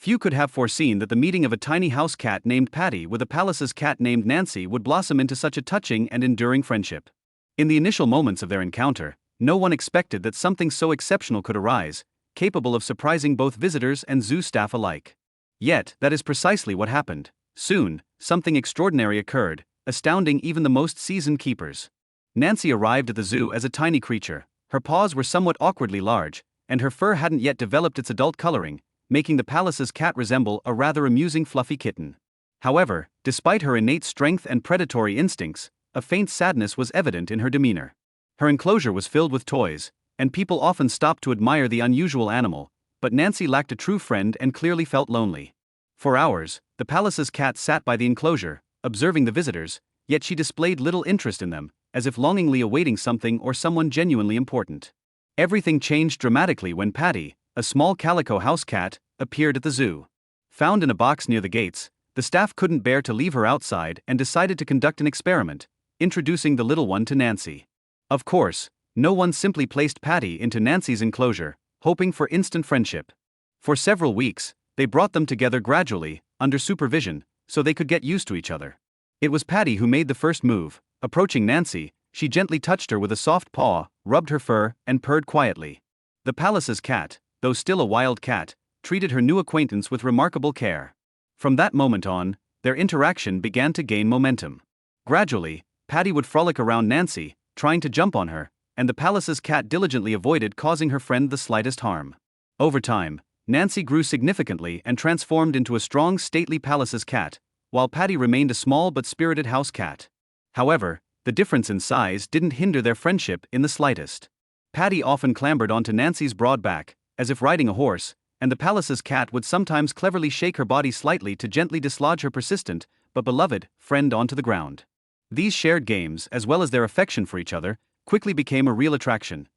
Few could have foreseen that the meeting of a tiny house cat named Patty with a Pallas's cat named Nancy would blossom into such a touching and enduring friendship. In the initial moments of their encounter, no one expected that something so exceptional could arise, capable of surprising both visitors and zoo staff alike. Yet, that is precisely what happened. Soon, something extraordinary occurred, astounding even the most seasoned keepers. Nancy arrived at the zoo as a tiny creature. Her paws were somewhat awkwardly large, and her fur hadn't yet developed its adult coloring, making the Pallas's cat resemble a rather amusing fluffy kitten. However, despite her innate strength and predatory instincts, a faint sadness was evident in her demeanor. Her enclosure was filled with toys, and people often stopped to admire the unusual animal, but Nancy lacked a true friend and clearly felt lonely. For hours, the Pallas's cat sat by the enclosure, observing the visitors, yet she displayed little interest in them, as if longingly awaiting something or someone genuinely important. Everything changed dramatically when Patty, a small calico house cat, appeared at the zoo. Found in a box near the gates, the staff couldn't bear to leave her outside and decided to conduct an experiment, introducing the little one to Nancy. Of course, no one simply placed Patty into Nancy's enclosure, hoping for instant friendship. For several weeks, they brought them together gradually, under supervision, so they could get used to each other. It was Patty who made the first move. Approaching Nancy, she gently touched her with a soft paw, rubbed her fur, and purred quietly. The Pallas's cat, though still a wild cat, treated her new acquaintance with remarkable care. From that moment on, their interaction began to gain momentum. Gradually, Patty would frolic around Nancy, trying to jump on her, and the Pallas's cat diligently avoided causing her friend the slightest harm. Over time, Nancy grew significantly and transformed into a strong, stately Pallas's cat, while Patty remained a small but spirited house cat. However, the difference in size didn't hinder their friendship in the slightest. Patty often clambered onto Nancy's broad back, as if riding a horse, and the Pallas's cat would sometimes cleverly shake her body slightly to gently dislodge her persistent, but beloved, friend onto the ground. These shared games, as well as their affection for each other, quickly became a real attraction.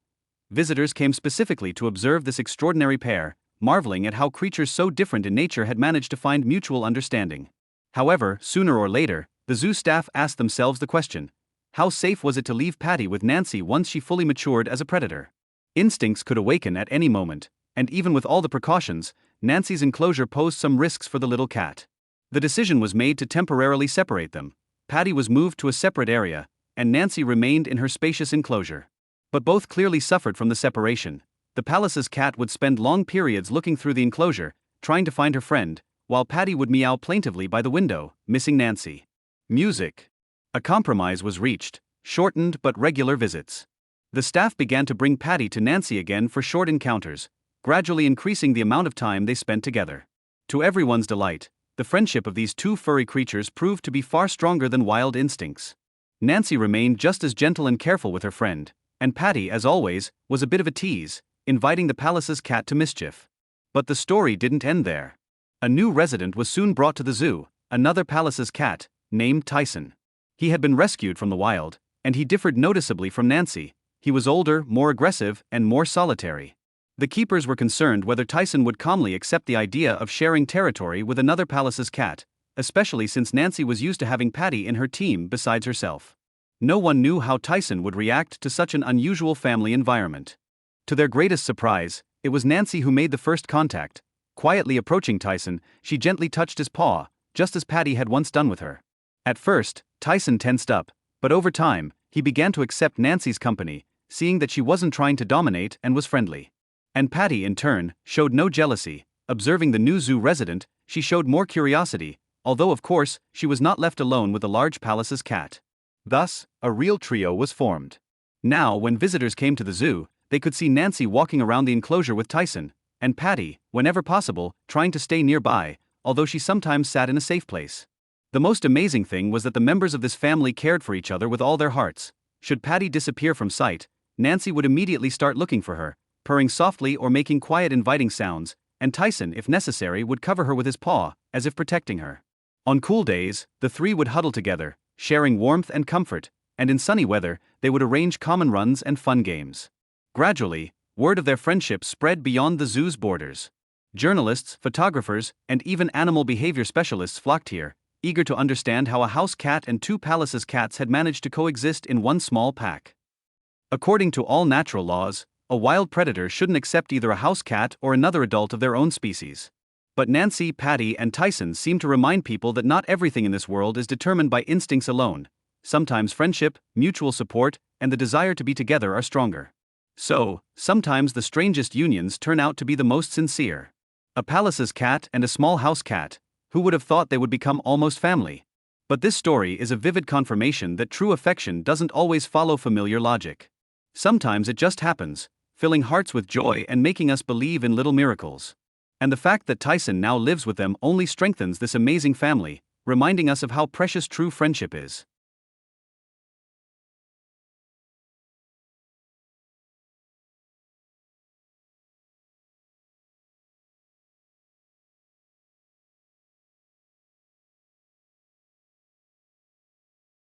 Visitors came specifically to observe this extraordinary pair, marveling at how creatures so different in nature had managed to find mutual understanding. However, sooner or later, the zoo staff asked themselves the question: how safe was it to leave Patty with Nancy once she fully matured as a predator? Instincts could awaken at any moment, and even with all the precautions, Nancy's enclosure posed some risks for the little cat. The decision was made to temporarily separate them. Patty was moved to a separate area, and Nancy remained in her spacious enclosure. But both clearly suffered from the separation. The Pallas's cat would spend long periods looking through the enclosure, trying to find her friend, while Patty would meow plaintively by the window, missing Nancy. Music. A compromise was reached: shortened but regular visits. The staff began to bring Patty to Nancy again for short encounters, gradually increasing the amount of time they spent together. To everyone's delight, the friendship of these two furry creatures proved to be far stronger than wild instincts. Nancy remained just as gentle and careful with her friend, and Patty, as always, was a bit of a tease, inviting the Pallas's cat to mischief. But the story didn't end there. A new resident was soon brought to the zoo, another Pallas's cat, named Tyson. He had been rescued from the wild, and he differed noticeably from Nancy. He was older, more aggressive, and more solitary. The keepers were concerned whether Tyson would calmly accept the idea of sharing territory with another Pallas's cat, especially since Nancy was used to having Patty in her team besides herself. No one knew how Tyson would react to such an unusual family environment. To their greatest surprise, it was Nancy who made the first contact. Quietly approaching Tyson, she gently touched his paw, just as Patty had once done with her. At first, Tyson tensed up, but over time, he began to accept Nancy's company, seeing that she wasn't trying to dominate and was friendly. And Patty, in turn, showed no jealousy. Observing the new zoo resident, she showed more curiosity, although of course, she was not left alone with the large Pallas's cat. Thus, a real trio was formed. Now, when visitors came to the zoo, they could see Nancy walking around the enclosure with Tyson, and Patty, whenever possible, trying to stay nearby, although she sometimes sat in a safe place. The most amazing thing was that the members of this family cared for each other with all their hearts. Should Patty disappear from sight, Nancy would immediately start looking for her, purring softly or making quiet inviting sounds, and Tyson, if necessary, would cover her with his paw, as if protecting her. On cool days, the three would huddle together, sharing warmth and comfort, and in sunny weather, they would arrange common runs and fun games. Gradually, word of their friendship spread beyond the zoo's borders. Journalists, photographers, and even animal behavior specialists flocked here, eager to understand how a house cat and two Pallas's cats had managed to coexist in one small pack. According to all natural laws, a wild predator shouldn't accept either a house cat or another adult of their own species. But Nancy, Patty, and Tyson seem to remind people that not everything in this world is determined by instincts alone. Sometimes friendship, mutual support, and the desire to be together are stronger. So, sometimes the strangest unions turn out to be the most sincere. A Pallas's cat and a small house cat. Who would have thought they would become almost family? But this story is a vivid confirmation that true affection doesn't always follow familiar logic. Sometimes it just happens, filling hearts with joy and making us believe in little miracles. And the fact that Tyson now lives with them only strengthens this amazing family, reminding us of how precious true friendship is.